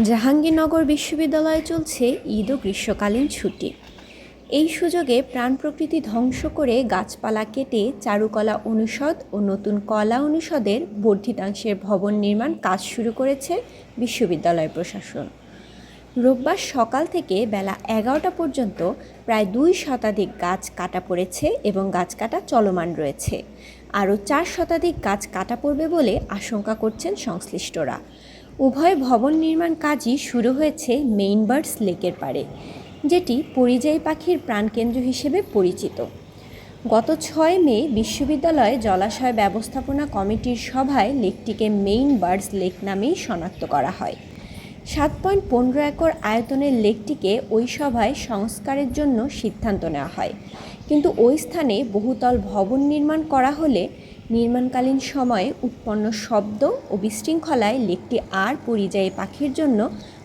জাহাঙ্গীরনগর বিশ্ববিদ্যালয়ে চলছে ঈদ ও গ্রীষ্মকালীন ছুটি। এই সুযোগে প্রাণ প্রকৃতি ধ্বংস করে গাছপালা কেটে চারুকলা অনুষদ ও নতুন কলা অনুষদের বর্ধিতাংশের ভবন নির্মাণ কাজ শুরু করেছে বিশ্ববিদ্যালয় প্রশাসন। রোববার সকাল থেকে বেলা 11টা পর্যন্ত প্রায় 2 শতাধিক গাছ কাটা পড়েছে এবং গাছ কাটা চলমান রয়েছে। আরও 4 শতাধিক গাছ কাটা পড়বে বলে আশঙ্কা করছেন সংশ্লিষ্টরা। উভয় ভবন নির্মাণ কাজই শুরু হয়েছে মেইন বার্ডস লেকের পাড়ে, যেটি পরিযায়ী পাখির প্রাণকেন্দ্র হিসেবে পরিচিত। গত 6 মে বিশ্ববিদ্যালয়ে জলাশয় ব্যবস্থাপনা কমিটির সভায় লেকটিকে মেইন বার্ডস লেক নামেই শনাক্ত করা হয়। 7.15 একর আয়তনের লেকটিকে ওই সভায় সংস্কারের জন্য সিদ্ধান্ত নেওয়া হয়, কিন্তু ওই স্থানে বহুতল ভবন নির্মাণ করা হলে নির্মাণকালীন সময়ে উৎপন্ন শব্দ ও বিশৃঙ্খলায় লেকটি আর পরিযায়ী পাখির জন্য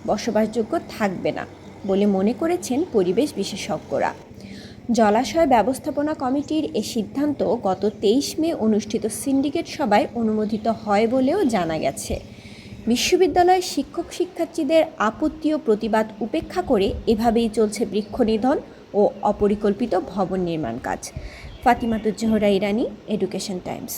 বসবাসযোগ্য থাকবে না বলে মনে করেছেন পরিবেশ বিশেষজ্ঞরা। জলাশয় ব্যবস্থাপনা কমিটির এ সিদ্ধান্ত গত 23 মে অনুষ্ঠিত সিন্ডিকেট সভায় অনুমোদিত হয় বলেও জানা গেছে। বিশ্ববিদ্যালয়ের শিক্ষক শিক্ষার্থীদের আপত্তি ও প্রতিবাদ উপেক্ষা করে এভাবেই চলছে বৃক্ষনিধন ও অপরিকল্পিত ভবন নির্মাণ কাজ। ফাতিমাতুজ জোহরা ইরানী, এডুকেশন টাইমস।